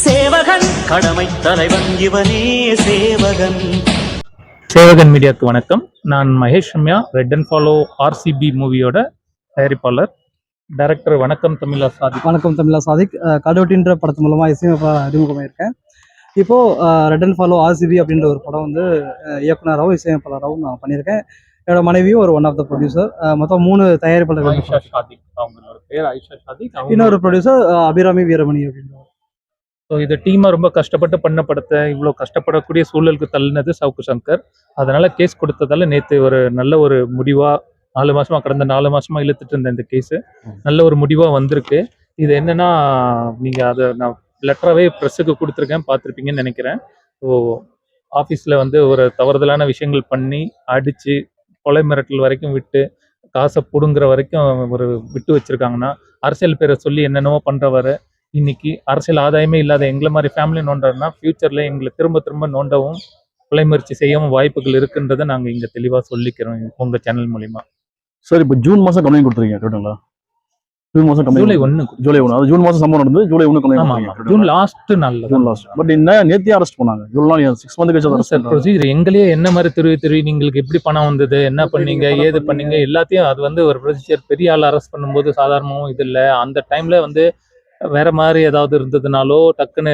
சேவகன் கடமை தலைவன் இவனே சேவகன். சேவகன் மீடியாவுக்கு வணக்கம். நான் Mahesh Ramya, red and follow RCB மூவியோட தயாரிப்பாளர், டைரக்டர். வணக்கம் தமிழா சாதிக். வணக்கம் தமிழா சாதிக். கடவுட்டின்ற படத்து மூலமாக இசையமைப்பாக அறிமுகமாயிருக்கேன். இப்போது ரெட் அண்ட் ஃபாலோ ஆர்சிபி அப்படின்ற ஒரு படம் வந்து இயக்குனராகவும் இசையமைப்பாளராகவும் நான் பண்ணியிருக்கேன். என்னோட மனைவியும் ஒரு ஒன் ஆஃப் த ப்ரொடியூசர். மொத்தம் 3 தயாரிப்பாளர்கள். ஆயிஷா சாதிக், அவங்களோட பேர் ஆயிஷா சாதிக். இன்னொரு ப்ரொடியூசர் அபிராமி வீரமணி அப்படின்றவர். ஸோ இது டீமாக ரொம்ப கஷ்டப்பட்டு பண்ண படத்தை இவ்வளோ கஷ்டப்படக்கூடிய சூழலுக்கு தள்ளினது சவுக்கு சங்கர். அதனால கேஸ் கொடுத்ததால நேற்று ஒரு நல்ல ஒரு முடிவாக 4 மாசமா, கடந்த 4 மாசமா இழுத்துட்டு இருந்த இந்த கேஸு நல்ல ஒரு முடிவாக வந்திருக்கு. இது என்னன்னா, நீங்கள் அதை நான் லெட்டராகவே ப்ரெஸ்ஸுக்கு கொடுத்துருக்கேன், பார்த்துருப்பீங்கன்னு நினைக்கிறேன். ஸோ ஆஃபீஸில் வந்து ஒரு தவறுதலான விஷயங்கள் பண்ணி அடித்து கொலை மிரட்டல் வரைக்கும் விட்டு காசை பிடுங்குற வரைக்கும் ஒரு விட்டு வச்சுருக்காங்கன்னா, அரசியல் பேரை சொல்லி என்னென்னவோ பண்ணுறவர் இன்னைக்கு அரசியல் ஆதாயமே இல்லாத எங்களை மாதிரி ஃபேமிலி நோண்டாருன்னா ஃபியூச்சரில் எங்களை திரும்ப திரும்ப நோண்டவும் கொலை முயற்சி செய்யவும் வாய்ப்புகள் இருக்குன்றதை நாங்கள் இங்கே தெளிவாக சொல்லிக்கிறோம் உங்கள் சேனல் மூலிமா. சார், இப்போ ஜூன் மாதம் கம்ப்ளைண்ட் கொடுத்துருக்கீங்க கரெக்டுங்களா? ஜூன் மாதம் ஜூலை 1 ஜூலை 1 அது ஜூன் மாதம் சம்பவம் நடந்து ஜூலை 1 கம்ப்ளைண்ட். ஜூன் லாஸ்ட் நாள்ல. June last. பட் என்ன நேத்தியே அரெஸ்ட் பண்ணாங்க. ஜூன் 6 மந்த் கழிச்சு சார் ப்ரொசீஜர் எங்களே என்ன மாதிரி திருவி நீங்களுக்கு எப்படி பணம் வந்தது, என்ன பண்ணீங்க, ஏது பண்ணீங்க, எல்லாத்தையும் அது வந்து ஒரு ப்ரொசீஜர். பெரிய ஆள் அரெஸ்ட் பண்ணும்போது சாதாரணமாகவும் இது இல்லை. அந்த டைம்ல வந்து வேற மாதிரி ஏதாவது இருந்ததுனாலோ டக்குன்னு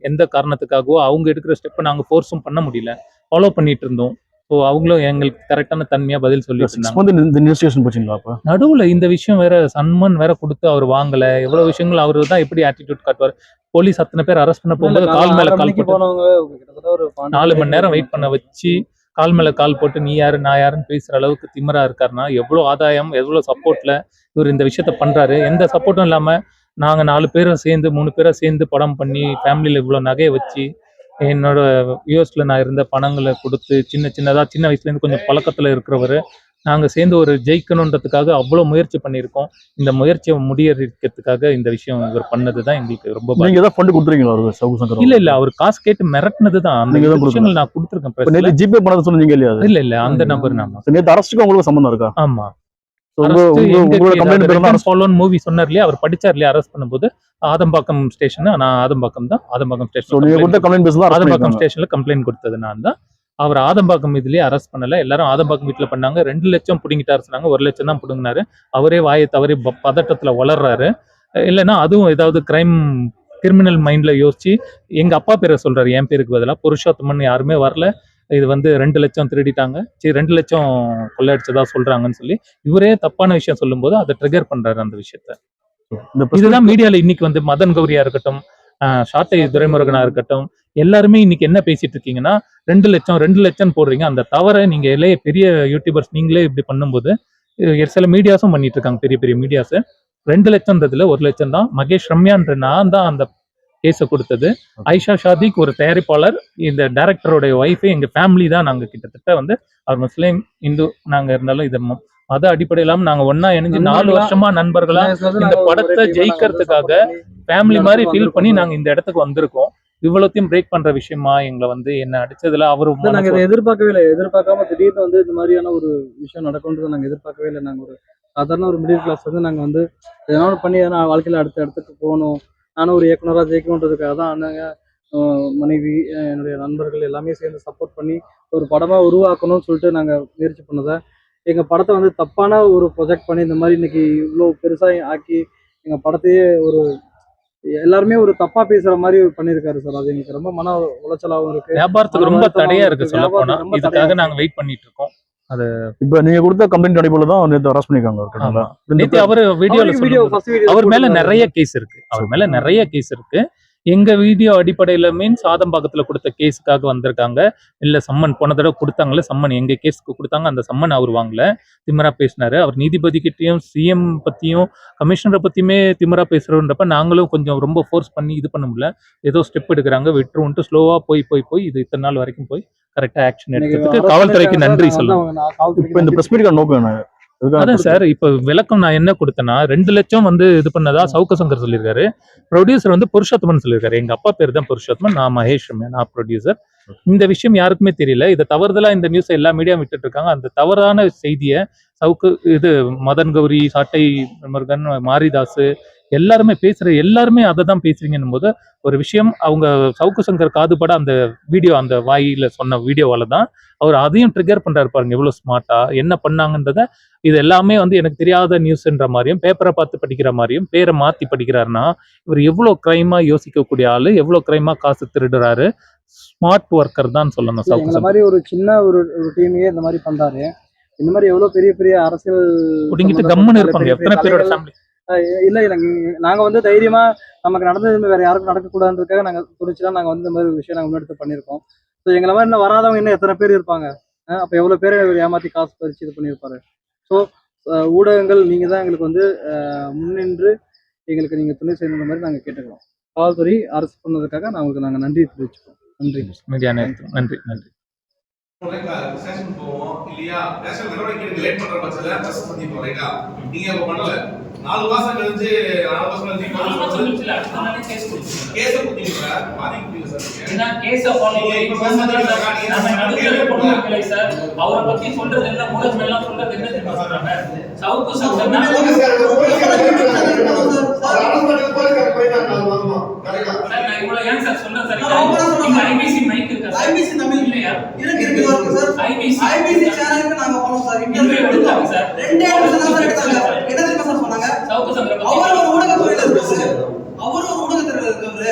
எந்த காரணத்துக்காகவோ அவங்க எடுக்கிற ஸ்டெப்பை நாங்கள் ஃபோர்ஸும் பண்ண முடியல, ஃபாலோ பண்ணிட்டு இருந்தோம். ஸோ அவங்களும் எங்களுக்கு கரெக்டான தன்மையாக பதில் சொல்லிட்டு இருந்தாங்க. நடுவில் இந்த விஷயம் வேற சன்மன் வேற கொடுத்து அவர் வாங்கல. எவ்வளவு விஷயங்கள் அவரு தான் எப்படி ஆட்டிடியூட் காட்டுவார். போலீஸ் அத்தனை பேர் அரெஸ்ட் பண்ண போகும்போது கால் மேல கால் போட்டு 4 மணி நேரம் வெயிட் பண்ண வச்சு கால் மேல கால் போட்டு நீ யாரு நான் யாருன்னு பேசுற அளவுக்கு திமிரா இருக்காருன்னா எவ்வளவு ஆதாயம், எவ்வளவு சப்போர்ட்ல இவர் இந்த விஷயத்த பண்றாரு. எந்த சப்போர்ட்டும் இல்லாம நாங்கள் 4 பேரும் சேர்ந்து 3 பேரை சேர்ந்து படம் பண்ணி ஃபேமிலியில் இவ்வளோ நகையை வச்சு என்னோட யூஎஸ்ல நான் இருந்த பணங்களை கொடுத்து சின்ன வயசுலேருந்து கொஞ்சம் பழக்கத்தில் இருக்கிறவர் நாங்கள் சேர்ந்து ஒரு ஜெயிக்கணுன்றதுக்காக அவ்வளோ முயற்சி பண்ணியிருக்கோம். இந்த முயற்சியை முடியறதுக்காக இந்த விஷயம் இவர் பண்ணது தான் எங்களுக்கு ரொம்ப. ஃபண்ட் கொடுத்துருக்கீங்களா? இல்ல அவர் காசு கேட்டு மிரட்டினது தான். அந்த விஷயங்கள் நான் கொடுத்துருக்கேன். ஜிபே பண்ண சொன்னீங்க இல்லையா? இல்ல அந்த நம்பர் நாம நேற்று அரசுக்கு உங்களுக்கு சம்பந்தம் இருக்கா? ஆமா, மூவி சொன்னார் இல்லையா, அவர் படிச்சார் இல்லையா அரெஸ்ட் பண்ணும்போது ஆதம்பாக்கம் ஸ்டேஷன். நான் ஆதம்பாக்கம் ஸ்டேஷன்ல கம்ப்ளைண்ட் கொடுத்தது நான் தான். அவர் ஆதம்பாக்கம் இதுலயே அரெஸ்ட் பண்ணல, எல்லாரும் ஆதம்பாக்கம் வீட்டுல பண்ணாங்க. 2 லட்சம் புடுங்கிட்டாரு சொன்னாங்க, 1 லட்சம் தான் புடுங்கினாரு. அவரே வாயை தவறி பதட்டத்துல வளர்றாரு. இல்லைன்னா அதுவும் ஏதாவது கிரிமினல் மைண்ட்ல யோசிச்சு எங்க அப்பா பேரை சொல்றாரு, என் பேருக்கு பதிலாக புருஷோத்தமன் யாருமே வரல, இது வந்து 2 லட்சம் திருடிட்டாங்க, 2 லட்சம் கொள்ளையடிச்சதா சொல்றாங்கன்னு சொல்லி இவரே தப்பான விஷயம் சொல்லும் போது அதை ட்ரிகர் பண்றாரு அந்த விஷயத்த. இதுதான் மீடியால இன்னைக்கு வந்து மதன் கௌரியா இருக்கட்டும், சாட்டை துரைமுருகனா இருக்கட்டும், எல்லாருமே இன்னைக்கு என்ன பேசிட்டு இருக்கீங்கன்னா 2 லட்சம் போடுறீங்க. அந்த தவறை நீங்க பெரிய யூடியூபர்ஸ் நீங்களே இப்படி பண்ணும்போது சில மீடியாஸும் பண்ணிட்டு இருக்காங்க, பெரிய பெரிய மீடியாஸ். 2 லட்சம்ன்றதுல 1 லட்சம் தான். மகேஷ் ரம்யான்ற நான் தான் அந்த கேஸை கொடுத்தது. ஆயிஷா சாதிக் ஒரு தயாரிப்பாளர், இந்த டைரக்டரோட ஒய்ஃபே எங்க ஃபேமிலி தான். நாங்க கிட்டத்தட்ட வந்து அவர் முஸ்லீம் இந்து நாங்க இருந்தாலும் இதை மத அடிப்படை இல்லாம நாங்க ஒன்னா இணைஞ்சு 4 வருஷமா நண்பர்களா இந்த படத்தை ஜெயிக்கிறதுக்காக ஃபேமிலி மாதிரி ஃபீல் பண்ணி நாங்க இந்த இடத்துக்கு வந்திருக்கோம். இவ்வளோத்தையும் பிரேக் பண்ற விஷயமா எங்களை வந்து என்ன அடிச்சதுல அவரு நாங்க இதை எதிர்பார்க்காம திடீர்னு வந்து இந்த மாதிரியான ஒரு விஷயம் நடக்கும்ன்றது நாங்க எதிர்பார்க்கவே இல்லை. நாங்க ஒரு சாதாரண ஒரு மிடில் கிளாஸ் வந்து நாங்க வந்து எதனால பண்ணி நான் வாழ்க்கையில அடுத்த இடத்துக்கு போகணும், நானும் ஒரு இயக்குனராக ஜெயிக்கணுன்றதுக்காக தான் அண்ணங்க, மனைவி, என்னுடைய நண்பர்கள் எல்லாமே சேர்ந்து சப்போர்ட் பண்ணி ஒரு படமாக உருவாக்கணும்னு சொல்லிட்டு நாங்கள் முயற்சி பண்ணதை எங்கள் படத்தை வந்து தப்பான ஒரு ப்ரொஜெக்ட் பண்ணி இந்த மாதிரி இன்னைக்கு இவ்வளோ பெருசாக ஆக்கி எங்கள் படத்தையே ஒரு எல்லாருமே ஒரு தப்பா பேசுற மாதிரி பண்ணியிருக்காரு சார். அது எனக்கு ரொம்ப மன உளைச்சலாகவும் இருக்கு. வியாபாரத்துக்கு ரொம்ப தடையா இருக்கு சொல்ல போனா. இதுக்காக நாங்க வெயிட் பண்ணிட்டு இருக்கோம். அது இப்ப நீங்க கொடுத்த கம்ப்ளைண்ட் அடிப்படையில தான் நேத்து அரெஸ்ட் பண்ணிருக்காங்க. நேத்து அவர் அவர் மேல நிறைய கேஸ் இருக்கு. அவர் மேல நிறைய கேஸ் இருக்கு. எங்க வீடியோ அடிப்படையில மீன்ஸ் ஆதம்பாக்கத்துல கொடுத்த கேஸுக்காக வந்திருக்காங்க. இல்ல சம்மன் போன தடவை கொடுத்தாங்கல்ல சம்மன், எங்க கேஸுக்கு கொடுத்தாங்க. அந்த சம்மன் அவர் வாங்கல, திமிரா பேசினாரு. அவர் நீதிபதி கிட்டையும் சிஎம் பத்தியும் கமிஷனரை பத்தியுமே திமிரா பேசுறன்றப்ப நாங்களும் கொஞ்சம் ரொம்ப ஃபோர்ஸ் பண்ணி இது பண்ண முடியல. ஏதோ ஸ்டெப் எடுக்கிறாங்க, விட்டுருன்ட்டு ஸ்லோவா போய் இது இத்தனை நாள் வரைக்கும் போய் கரெக்டா ஆக்ஷன் எடுக்கிறதுக்கு காவல்துறைக்கு நன்றி சொல்லணும். அதான் சார், இப்ப விளக்கம் நான் என்ன கொடுத்தேன்னா 2 லட்சம் வந்து இது பண்ணதா சவுக்க சங்கர் சொல்லியிருக்காரு. ப்ரொடியூசர் வந்து புருஷோத்தமன் சொல்லியிருக்காரு. எங்க அப்பா பேர் தான் புருஷோத்தமன், நான் மகேஷ் ரம்யா, நான் ப்ரொடியூசர். இந்த விஷயம் யாருக்குமே தெரியல. இதை தவறுதலா இந்த நியூஸ் எல்லா மீடியா விட்டுட்டு இருக்காங்க. அந்த தவறான செய்தியை சவுக்கு இது மதன் கௌரி, சாட்டை முருகன், மாரிதாஸ் எல்லாருமே எல்லாருமே அதை தான் பேசுறீங்கன்னும் போது ஒரு விஷயம் அவங்க சவுக்கு சங்கர் காதுபட அந்த வீடியோ அந்த வாயில சொன்ன வீடியோவால தான் அவர் அதையும் ட்ரிகர் பண்றாரு பாருங்க, எவ்வளவு ஸ்மார்ட்டா என்ன பண்ணாங்கன்றத. இது எல்லாமே வந்து எனக்கு தெரியாத நியூஸ்ன்ற மாதிரியும் பேப்பரை பார்த்து படிக்கிற மாதிரியும் பேரை மாத்தி படிக்கிறாருன்னா இவர் எவ்வளவு கிரைமா யோசிக்கக்கூடிய ஆளு, எவ்வளவு கிரைமா காசு திருடுறாரு. ஸ்மார்ட் ஒர்க்கர் தான் சொல்லணும் சவுக்கு இந்த சங்கர். மாதிரி ஒரு சின்ன ஒரு டீமையே இந்த மாதிரி பண்றாரு. இந்த மாதிரி எவ்வளவு பெரிய பெரிய அரசியல் பிடிங்கிட்டு சம்பந்தப்பட்ட கம்முன்னு பெரிய இருப்பாங்க பெரிய எத்தனை பேரோட தலைகள். ஃபேமிலி. இல்ல நாங்க வந்து தைரியமா நமக்கு நடந்தது வேற யாருக்கும் நடக்கக்கூடாதுன்றதுக்காக நாங்க துணிச்சுதான் நாங்க வந்து இந்த மாதிரி ஒரு விஷயம் நாங்க முன்னெடுத்து பண்ணியிருக்கோம். ஸோ எங்களை மாதிரி இன்னும் வராதவங்க இன்னும் எத்தனை பேர் இருப்பாங்க? அப்ப எவ்வளவு பேரை இவர் ஏமாத்தி காசு பறிச்சு இது பண்ணியிருப்பாரு. ஸோ ஊடகங்கள் நீங்க தான் எங்களுக்கு வந்து முன்னின்று எங்களுக்கு நீங்க துணை செய்யணுன்ற மாதிரி நாங்க கேட்டுக்கிறோம். காவல்துறை அரசு பண்ணதுக்காக நாங்க நன்றி தெரிவிச்சுக்கிறோம். நன்றி. மீடியா நேரத்துக்கு நன்றி. நன்றி. ஸ்டேஷன் போவோம் இல்லையா, நேஷனல் நடவடிக்கை லேட் பண்ற பட்சத்துல பிரஸ் சந்திப்போம் ரைட்டா. நீங்க அப்ப பண்ணல 4 மாசம் கழிச்சு 4 மாசம் கழிச்சு கேஸ் கொடுத்தீங்க பாதிக்கிறீங்க சார். ஏன்னா கேஸ ஃபாலோ பண்ணி நம்ம நடுவுல கொண்டு வரல சார். அவரை பத்தி சொல்றது எல்லாம் ஊடகம் எல்லாம் சொல்றது என்ன தெரியுமா சொல்றாங்க? சவுக்கு சங்கர்னா சார் நான் இவ்வளவு ஏன் சார் சொல்றேன் சார், இங்க ஐபிசி மைக் இருக்கா சார்? ஐபிசி தமிழ் இல்லையா? இருக்கு சார். ஐபிசி சேனலுக்கு நாங்க போறோம் சார். இன்டர்வியூ எடுத்தாங்க சார். 2 நிமிஷம் தான் சார் எடுத்தாங்க. என்ன தெரியுமா சார் சொன்னாங்க? சவுக்கு சங்கர் அவர் ஒரு ஊடகத்துறையில இருக்காரு. அவர் ஒரு ஊடகத்துறையில இருக்காரு.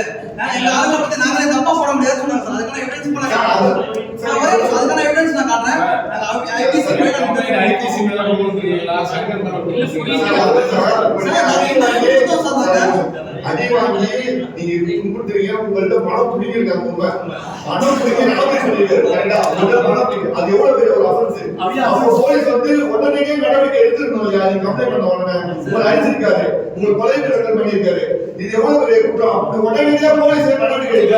எங்க ஆளுங்க பத்தி நாங்களே தப்பா போட முடியாது சொன்னாங்க சார். அதுக்கான எவிடன்ஸ் பண்ணாங்க. அதுக்கான எவிடன்ஸ் நான் காட்டுறேன். ஐபிசி மேல போறீங்களா? சங்கர் அதிகமாகி நீங்க கொடுத்துறீங்க, உங்கள்ட்ட பணம் பிடிக்கிறாங்க, பணம் பிடிக்க நடவடிக்கை சொல்லிருக்காங்க. அது எவ்வளவு பெரிய ஒரு அஃபென்ஸ். அப்போ போலீஸ் வந்து உடனே நடவடிக்கை எடுத்துக்கணும் இல்லையா? நீங்க கம்ப்ளைண்ட் பண்ண உடனே உங்களை அடிச்சிருக்காரு, உங்களுக்கு கொலை மிரட்டல் பண்ணியிருக்காரு, இது எவ்வளவு பெரிய குற்றம். உடனடியா போலீஸ் நடவடிக்கை எடுக்க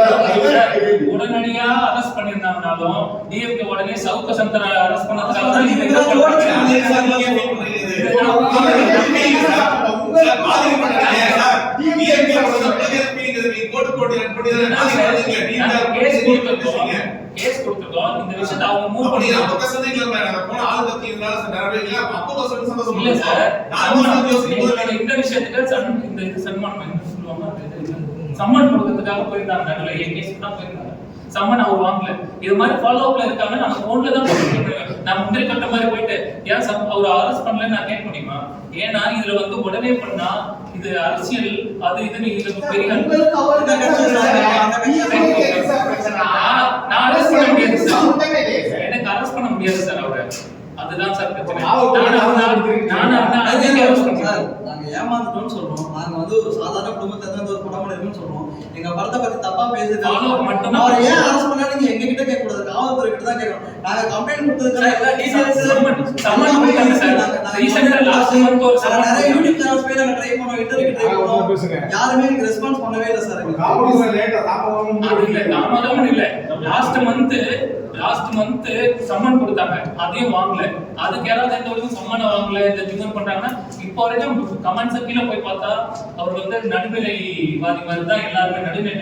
உடனடியா அரெஸ்ட் பண்ணிருந்தாங்கனாலும் டிஎம்கே உடனே சவுக்கு சங்கர் அரெஸ்ட் பண்ணதுக்காக தான் இது கேஸ் கொடுத்துட்டோம். இந்த விஷயத்தை அவங்க மூவ் பண்ணி இல்ல சார், இந்த விஷயத்துக்கு இந்த இது சன்மானம் என்ன சொல்லுவாங்க, சம்மன் கொடுக்கறதுக்காக போயிருந்தாங்க. நடுவில் என் கேஸ் தான் போயிருந்தாங்க. சம்மன் அவர் வாங்கல. இது மாதிரி ஃபாலோ அப்ல இருக்காங்க. நம்ம போன்ல தான் நான் முந்திரி கட்ட மாதிரி போயிட்டு ஏன் அவர் அரெஸ்ட் பண்ணலன்னு நான் கேட்க முடியுமா? ஏன்னா இதுல வந்து உடனே பண்ணா இது அரசியல் அது இதுன்னு இதுக்கு பெரிய நான் அரெஸ்ட் பண்ண முடியாது சார். எனக்கு அரெஸ்ட் பண்ண முடியாது சார் அவரை. அதுதான் சார் பிரச்சனை. நாங்க ஏமாந்துட்டோம்னு சொல்றோம். நாங்க வந்து ஒரு சாதாரண குடும்பத்தை இருந்து ஒரு குடும்பம் இருக்குன்னு சொல்றோம். எங்க படத்தை பத்தி தப்பா பேசுறது மட்டும் அவர் ஏன் அரெஸ்ட் பண்ணா நீங்க எங்க கிட்ட கேட்க கூடாது, காவல்துறை கிட்ட தான் கேட்கணும். நாங்க கம்ப்ளைண்ட் கொடுத்ததுக்கு எல்லா டீடைல்ஸ் சம்மன் கொடுத்தாங்க சார். ரீசன்ட்டா லாஸ்ட் மந்த் ஒரு சம்மன் நிறைய யூடியூப் சேனல்ஸ் போய் நாங்க ட்ரை பண்ணோம், இன்டர்வியூ ட்ரை பண்ணோம். யாருமே எனக்கு ரெஸ்பான்ஸ் பண்ணவே இல்ல சார். காவல்துறை லேட்டா தாமதமும் இல்ல. லாஸ்ட் மந்த் சம்மன் கொடுத்தாங்க, அதையும் வாங்கல. அதுக்கு யாராவது எந்த ஒரு சம்மனை வாங்கல இந்த டிமன் பண்றாங்கன்னா இப்போ வரைக்கும் கமெண்ட்ஸ் கீழே போய் பார்த்தா அவர் வந்து நடுநிலைவாதி மாதிரி தான் எல்லாருமே நடுநிலை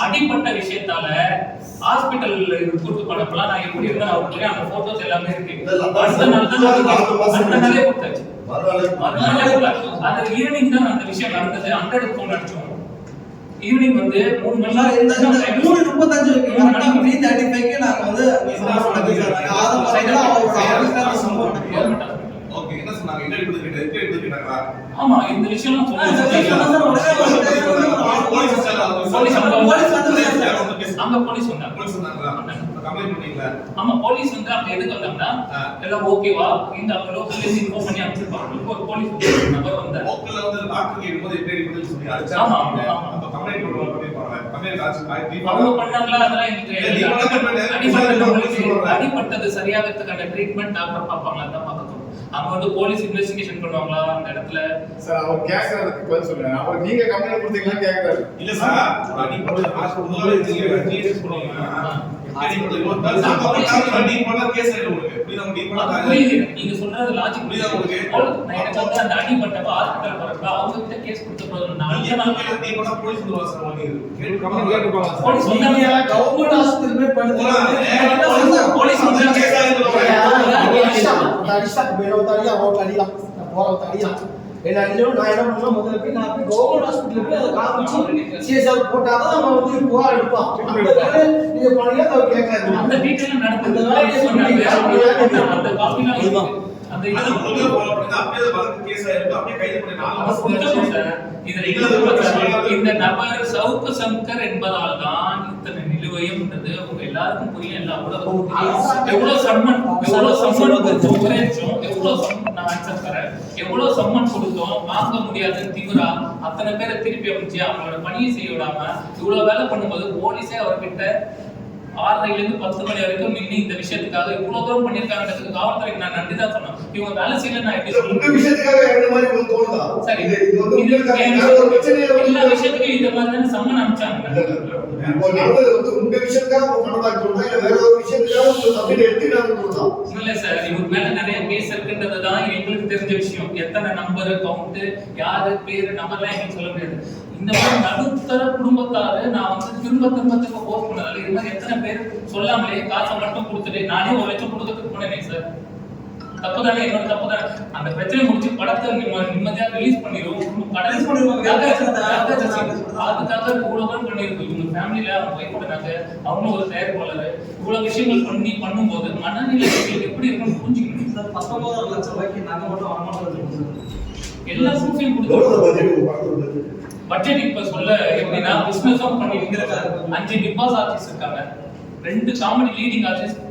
அடிப்பட்ட விஷயத்தால ஹாஸ்பிட்டல்ல கூட்டு போனப்பலாம் நான் எப்படி இருந்தா அவருக்கு அந்த போட்டோஸ் எல்லாமே இருக்கு. அடுத்த நாளே கொடுத்தாச்சு. அது ஈவினிங் தான் அந்த விஷயம் நடந்தது. 100 போன் அடிச்சோம். ஈவினிங் வந்து 3 மணி நேரம் 3:35 3:35 நாங்க வந்து ஓகே என்ன சொன்னாங்க? இன்டர்வியூ எடுத்துக்கிட்டாங்களா? ஆமா இந்த விஷயம் அங்க போலீஸ் வந்தாங்க. கம்ப்ளைண்ட் பண்ணீங்களா? ஆமா போலீஸ் வந்து அங்க எதுக்கு வந்தாங்கன்னா எல்லாம் ஓகேவா இந்த லோக்கல்ல இருந்து இன்ஃபார்ம் பண்ணி அனுப்பிச்சிருப்பாங்க. ஒரு போலீஸ் நபர் வந்தார். லோக்கல்ல வந்து டாக்டர் கேக்கும்போது எப்படி இருக்குன்னு சொல்லி அடிச்சா. ஆமா அப்ப கம்ப்ளைண்ட் பண்ணிருப்பாங்க. கம்ப்ளைண்ட் ஆச்சு அவங்க பண்ணாங்களா அதெல்லாம் எங்களுக்கு அடிபட்டது சரியாகிறதுக்கான ட்ரீட்மெண்ட் டாக்டர் பார்ப்பாங்களா தான் பார்க்கணும். அவங்க வந்து போலீஸ் இன்வெஸ்டிகேஷன் பண்ணுவாங்களா அந்த இடத்துல? சார் அவர் கேக்குறதுக்கு பதில் சொல்லுங்க. அவர் நீங்க கம்ப்ளைண்ட் கொடுத்தீங்களா கேக்குறாரு. இல்ல சார் அடிபட்டு ஹாஸ்பிடல்ல ஜிஎஸ் பண்ணுவாங்க. நீங்க சொல்றது லாஜிக் புரியுதா உங்களுக்கு? எனக்கு வந்து அந்த அடிபட்டப்ப ஹாஸ்பிடல் வரப்ப அவங்க கிட்ட கேஸ் கொடுத்த போது நான் போலீஸ் சொன்னாங்க கவர்மெண்ட் ஹாஸ்பிடல் போய் படுத்து போலீஸ் என்ன அடிச்சோம் நான் என்ன பண்ணா முதல்ல போய் நான் போய் கவர்மெண்ட் ஹாஸ்பிடல் போய் அதை காமிச்சு சிஎஸ்ஆர் போட்டாதான் நம்ம வந்து புகார் எடுப்போம். நீங்க பண்ணீங்க அவர் கேட்காது. அந்த டீடைல் நடக்குது சொன்னாங்க. அந்த காப்பிலாம் இருக்கு. அந்த இது அப்படியே வழக்கு கேஸ் ஆயிருக்கு. அப்படியே கைது பண்ணி 4 மாசம் சார். இந்த நபர் சவுக்கு சங்கர் என்பதால் தான் இத்தனை நிலுவையும் இருந்தது. உங்க எல்லாருக்கும் புரியும். எல்லா உலகத்துக்கும் தெரியும். எவ்வளவு சம்மன் நான் ஆன்சர் தரேன். எவ்வளவு சம்மன் கொடுத்தோம் வாங்க முடியாது திமுறா அத்தனை பேரை திருப்பி அமைச்சு அவங்களோட பணியை செய்ய விடாம இவ்வளவு வேலை பண்ணும்போது போலீஸே அவர்கிட்ட 6:30 to 10 மணி வரைக்கும் நின்று இந்த விஷயத்துக்காக இவ்வளவு தூரம் பண்ணிருக்காங்க. காவல்துறைக்கு நான் நன்றி தான் சொன்னேன். இவங்க வேலை செய்யல நான் எப்படி சொல்றேன்? விஷயத்துக்காக இந்த மாதிரி உங்களுக்கு தோணுதா? சரி, இது வந்து எல்லா விஷயத்துக்கும் இந்த மாதிரி தானே சம்மன் அனுப்பிச்சாங்க. உங்க விஷயத்துக்காக பண்ணதா சொல்றா இல்ல வேற ஒரு விஷயத்துக்காக உங்க தம்பியை எடுத்துட்டாங்கன்னு சொல்றா? இல்ல சார், இவங்க மேல நிறைய கேஸ் இருக்குன்றது தான் எங்களுக்கு தெரிஞ்ச விஷயம். எத்தனை நம்பர் கவுண்ட் யாரு பேரு நம்பர்லாம் எங்களுக்கு சொல்ல முடியாது. இந்த மாதிரி நடுத்தர குடும்பத்தாரு நான் வந்து திரும்ப போஸ்ட் பண்ணதால இது மாதிரி எத்தனை பேர் சொல்லாமலே காசை மட்டும் கொடுத்துட்டு நானே 1 லட்சம் கொடுத்துட்டு போனேனே சார். தப்பு தானே, என்னோட தப்பு தானே. அந்த பிரச்சனை முடிச்சு படத்தை நிம்மதியா ரிலீஸ் பண்ணிடுவோம். அதுக்காக இவ்வளவு பண்ணிருக்கு. இவங்க ஃபேமிலியில அவங்க ஒய்ஃபோட நாங்க அவங்களும் ஒரு தயாரிப்பாளர் இவ்வளவு விஷயங்கள் பண்ணும்போது மனநிலை எப்படி இருக்குன்னு புரிஞ்சுக்கணும் சார். 19 லட்சம் ரூபாய்க்கு நாங்க மட்டும் வரமாட்டோம். எல்லா ப்ரூஃபையும் கொடுத்து பட்ஜெட் இப்ப சொல்ல எப்படின்னா பிசினஸும் பண்ணிட்டு 5 பிக் பாஸ் ஆர்டிஸ்ட் இருக்காங்க. 2 comedy leading artist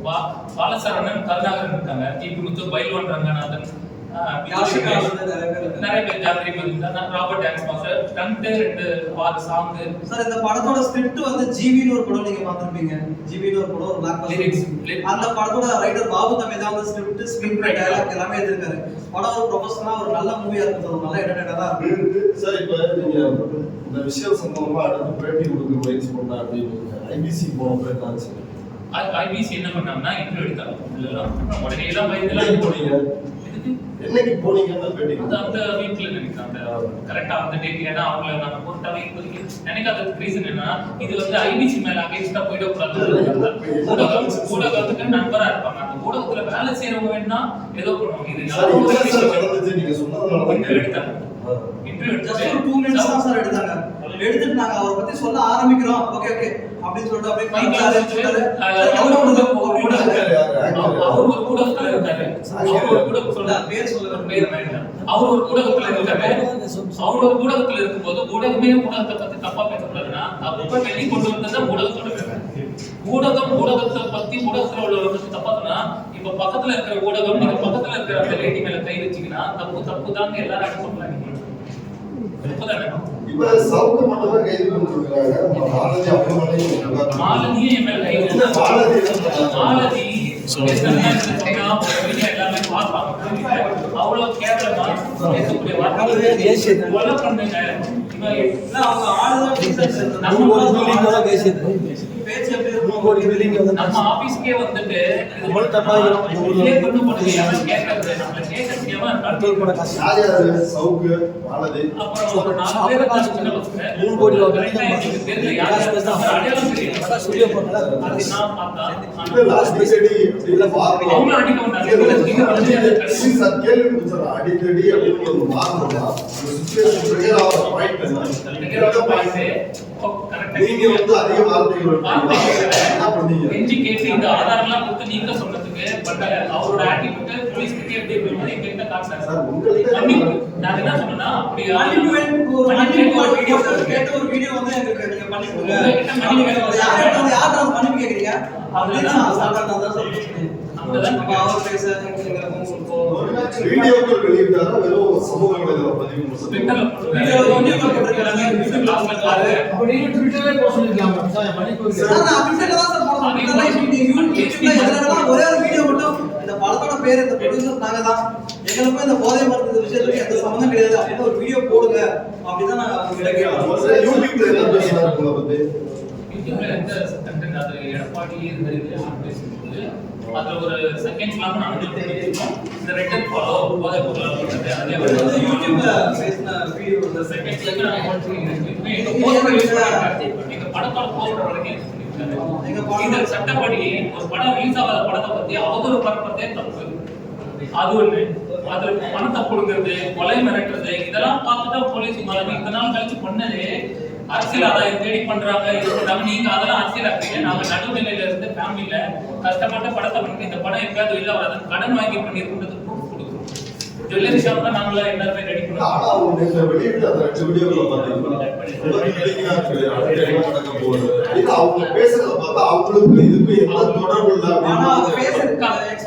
Balasaravanan Karunakaran இருக்காங்க. ஜிபி முத்து பைல்வான் ரங்கநாதன் நிறைய பேர் ஜாங்கிரி இருந்தாங்க. Robert dance master stunt 2 song. Sir இந்த படத்தோட ஸ்கிரிப்ட் வந்து ஜிவின்னு ஒரு படம் நீங்க பார்த்திருப்பீங்க. ஜிவின்னு ஒரு படம், ஒரு பிளாக் பஸ்டர். அந்த படத்தோட ரைட்டர் பாபு தம்பி தான் வந்து ஸ்கிரிப்ட் டயலாக் எல்லாமே எழுதிருக்காரு. படம் ஒரு ப்ரொஃபஷனலா ஒரு நல்ல மூவியா இருக்கு. ஒரு நல்ல என்டர்டெய்னரா இருக்கு. சார் இப்ப நீங்க இந்த விஷயம் சம்பந்தமா அடுத்து பேட்டி கொடுக்க முயற்சி பண்ணா அப்படின்னு ஐபிசி போனப்ப என்னாச்சு? ஐபிசி என்ன பண்ணாங்கன்னா இன்டர்வியூ எடுத்தாங்க. உடனே எல்லாம் பயந்துலாம் போனீங்க. என்னைக்கு போனீங்க அந்த பேட்டி? அந்த வீக்ல நினைக்கிறேன். அந்த கரெக்டா அந்த டேட். ஏன்னா அவங்கள நாங்க பொறுத்தவரை இப்போதைக்கு நினைக்காத ரீசன் என்ன, இது வந்து ஐபிசி மேல அகைன்ஸ்டா போயிடக்கூடாது. ஊடகத்துக்கு நண்பரா இருப்பாங்க. அந்த ஊடகத்துல வேலை செய்யறவங்க வேணா ஏதோ பண்ணுவாங்க. இது நீங்க சொன்னதுனால எடுத்தாங்க. இன்டர்வியூ ஜஸ்ட் ஒரு 2 மினிட்ஸ் தான் சார் எடுத்தாங்க. எடுத்துட்டு நாங்க அவரை பத்தி சொல்ல ஆரம்பிக்கிறோம். ஓகே அப்படின்னு சொல்லிட்டு அப்படியே மைக்ல சொல்றாரு. அவர் ஒரு ஊடகத்துல இருக்காரு. பேர் சொல்லுங்க. பேர் வேண்டாம். அவர் ஒரு ஊடகத்துல இருக்காரு. அவர் ஒரு ஊடகத்துல இருக்கும்போது ஊடகமே ஊடகத்தை பத்தி தப்பா பேசக்கூடாதுன்னா அப்ப வெளி கொண்டு வந்தது ஊடகத்தோட வேலை. ஊடகத்தை பத்தி ஊடகத்துல உள்ளவரை பத்தி தப்பா சொன்னா இப்ப பக்கத்துல இருக்கிற ஊடகம் நீங்க பக்கத்துல இருக்கிற அந்த லேடி மேல கை வச்சீங்கன்னா தப்பு தாங்க எல்லாரும் சொல்றாங்க. இப்ப சவுக்கு மட்டும் தான் கைது பண்ணிருக்காங்க. மாலதி அப்படி மாலதியே என் மேல கை வச்சு மாலதி எல்லாமே பார்ப்பாங்க. அவ்வளவு கேவலமா பேசக்கூடிய வார்த்தை கொலை பண்ணுங்க. அவங்க ஆளுதான் நம்ம ஆபீஸ்க்கே வந்துட்டு சவுக்கு மாலதி அப்புறம் ஒரு 4 பேர் அடிக்கடி நீங்க வந்து அதிக வார்த்தைகள் இந்த ஆதாரம்லாம் கொடுத்து நீங்க சொன்னதுக்கு பட் அவரோட ஆட்டிடியூட் போலீஸ் கிட்ட எப்படி போய் எங்க காட்டுறாங்க சார். உங்களுக்கு நான் என்ன சொன்னேன்னா அப்படி கேட்ட ஒரு வீடியோ வந்து எங்களுக்கு நீங்க பண்ணி கொடுங்க. யார் பண்ணி கேக்குறீங்க? அதுதான் சாதாரண தான் சொல்றேன். அவர் பேச வீடியோக்கள் வெளியிட்டாரா வெறும் சமூக வலைதள பதிவு ஒரே ஒரு வீடியோ மட்டும் இந்த படத்தோட பேர் இந்த ப்ரொடியூசர் நாங்க தான், எங்களுக்கும் இந்த போதை மருந்து விஷயத்துக்கு எந்த சம்பந்தம் கிடையாது அப்படின்னு ஒரு வீடியோ போடுங்க அப்படிதான் நான் யூடியூப்ல என்ன பேசுறாரு உங்களை பத்தி? யூடியூப்ல எந்த கண்டென்ட் சார் அது எடப்பாடி பேசும்போது அதுல ஒரு செகண்ட்ஸ்லாம் நாங்கள் பண்ணியிருக்கோம். இந்த ரிட்டன் ஃபாலோ போதை பொருளாக பண்றது அதே வந்து யூடியூப்ல பேசின வீடியோ இந்த செகண்ட்ஸ்ல எங்க போஸ்டர் எங்க படத்தோட போஸ்டர் வரைக்கும் யூஸ் பண்ணியிருக்காரு. இந்த சட்டப்படி ஒரு படம் ரிலீஸ் ஆகாத படத்தை பத்தி அவதூறு பரப்புறதே தப்பு. அது ஒண்ணு. அதுல பணத்தை கொடுக்கறது, கொலை மிரட்டுறது இதெல்லாம் பார்த்துட்டா போலீஸ் இந்த நாள் கழிச்சு பண்ணது அரசியல் ஆதாயம் தேடி பண்றாங்க இது பண்றாங்க. நீங்க அதெல்லாம் அரசியலாக்குறீங்க. நாங்க நடுநிலையில இருந்து ஃபேமிலியில கஷ்டப்பட்ட படத்தை பண்ணி இந்த படம் எப்பயாவது வெளில வராது கடன் வாங்கி பண்ணிருக்கிறது ப்ரூஃப் கொடுக்குறோம். ஜுவல்லரி ஷாப் தான் நாங்கள எல்லாருமே ரெடி பண்ணுவோம். ஆனா அவங்க இந்த வெளியிட்ட அந்த 2 வீடியோக்களை பாத்தீங்கன்னா ரொம்ப கிளியரா இருக்கு. அடுத்து நடக்க போகுது இது அவங்க பேசுறத பார்த்தா அவங்களுக்கு இதுக்கு என்ன தொடர்பு இல்ல. ஆனா அவங்க பேசுறது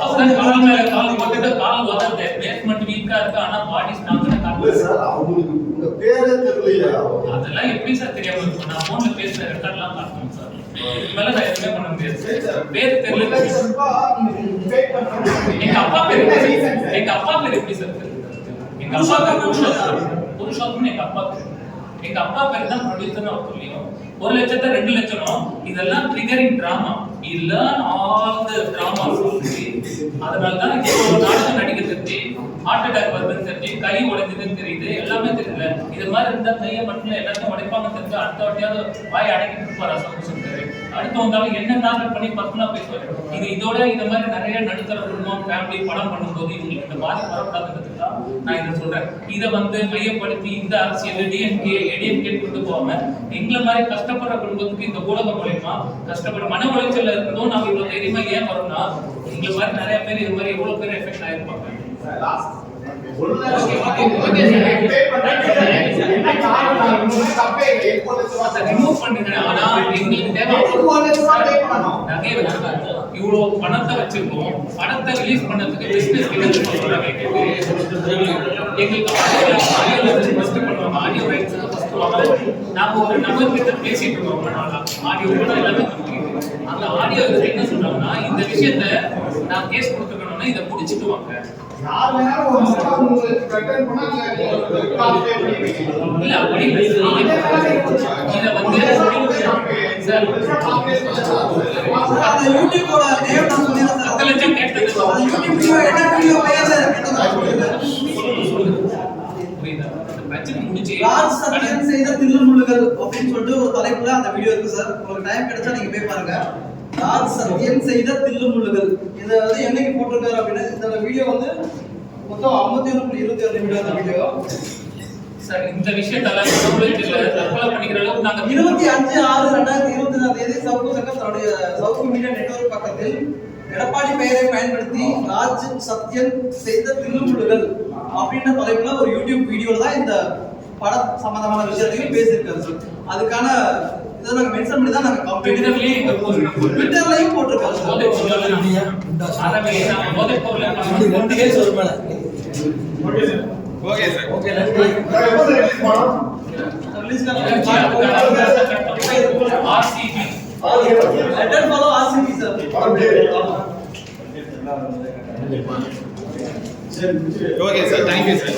அவன் கால் மேல கால் போட்டுட்டு கால் வதறது பேஸ்மெண்ட் வீக்கா இருக்கு. ஆனா பாடி ஸ்ட்ராங்கான இல்ல சார் அவங்களுக்கு உங்க பேரே தெரியலையா? அதெல்லாம் எப்படி சார் தெரியாம இருக்கும்? நான் போன்ல பேசுற ரெக்கார்ட்லாம் பார்க்கணும் சார். இதுக்கு மேல நான் எதுவுமே பண்ண முடியாது. பேர் தெரியல. எங்க அப்பா பேர் எங்க அப்பா பேர் எப்படி சார் தெரியும்? எங்க அப்பா பேர் புருஷோத்தமன். எங்க அப்பா பேர் எங்க அப்பா பேர் தான் ப்ரொடியூசர்னு அவர் சொல்லியும் 1 லட்சத்தை 2 லட்சம் இதெல்லாம் ட்ரிகரிங் டிராமா. இல்ல ஆல் தி டிராமா சொல்லி அதனாலதான் இப்போ ஒரு நாடகம் நடிக்க தெரிஞ்சு ஹார்ட் அட்டாக் வருதுன்னு தெரிஞ்சு கை உடைஞ்சதுன்னு தெரியுது எல்லாமே தெரியல. இது மாதிரி இருந்தா கையை மட்டும் எல்லாத்தையும் உடைப்பாங்க தெரிஞ்சு அடுத்த வாட்டியாவது வாய் அடக்கிட்டு இருப்பாரு அசோசியேஷன். அடுத்து வந்தாலும் என்ன டார்கெட் பண்ணி பர்சனலா பேசுவாரு. இதோட இந்த மாதிரி நிறைய நடுத்தர குடும்பம் ஃபேமிலி படம் பண்ணும்போது இவங்களுக்கு இந்த பாதிப்பு வரக்கூடாதுன்றதுக்கு தான் நான் இதை சொல்றேன். இதை மையப்படுத்தி இந்த அரசியல் டிஎம்கே ஏடிஎம்கே கொண்டு போகாம எங்களை மாதிரி கஷ்டப்படுற குடும்பத்துக்கு இந்த ஊடகம் மூலமா கஷ்டப்படுற மன உளைச்சல்ல இருந்தோம் நாங்க இவ்வளவு தைரியமா ஏன் வரோம்னா எங்களை மாதிரி நிறைய பேர் இது மாதிரி எவ்வளவு பேர் எஃபெக்ட் ஆயிருப்பாங்க. ரிமூவ் பண்ணுங்க. ஆனா எங்களுக்கு தேவை இவ்வளவு பணத்தை வச்சிருக்கோம். பணத்தை ரிலீஸ் பண்ணதுக்கு பிசினஸ் எங்களுக்கு ஆடியோ ரைட்ஸ் நாம ஒரு நபர் கிட்ட பேசிட்டு இருக்கோம். ஆடியோ எல்லாமே அந்த ஆடியோ என்ன சொல்றாங்கன்னா இந்த விஷயத்த நான் கேஸ் கொடுத்துக்கணும்னா இதை முடிச்சுட்டு வாங்க. இல்ல அப்படி அந்த யூடியூபோட நேம் நான் சொல்லிறேன் சார். 10 லட்சம் கேட்டது அந்த யூடியூப் வீடியோ என்ன வீடியோ பேர் ராஜ் சத்யன் செய்த தில்லுமுள்ளுகள் அப்படின்னு சொல்லிட்டு ஒரு தலைப்புல அந்த வீடியோ இருக்கு சார். உங்களுக்கு டைம் கிடைச்சா நீங்க போய் பாருங்க. ராஜ் சத்யன் செய்த தில்லுமுள்ளுகள் இத வந்து என்னைக்கு போட்டிருக்காரு அப்படின்னா இந்த வீடியோ வந்து மொத்தம் 51.27 வீடியோ அந்த வீடியோ சார். இந்த விஷயத்தால தற்கொலை பண்ணிக்கிற அளவுக்கு நாங்க 25/6/2024 தேதி சவுக்கு சங்கம் தன்னுடைய சவுக்கு மீடியா நெட்வொர்க் பக்கத்தில் எடப்பாடி பெயரை பயன்படுத்தி ராஜ் சத்யன் செய்த தில்லுமுள்ளுகள் அப்படின்ற தலைப்புல ஒரு யூடியூப் வீடியோல தான் இந்த பட சம்பந்தமான விஷயத்தையும் பேசியிருக்காரு சார். அதுக்கான இதை நாங்க மென்ஷன் பண்ணி தான் நாங்க ட்விட்டர்லயும் போட்டிருக்கோம் sir. Okay sir. Okay release RCB letter follow RCB sir. Okay sir. Thank you sir.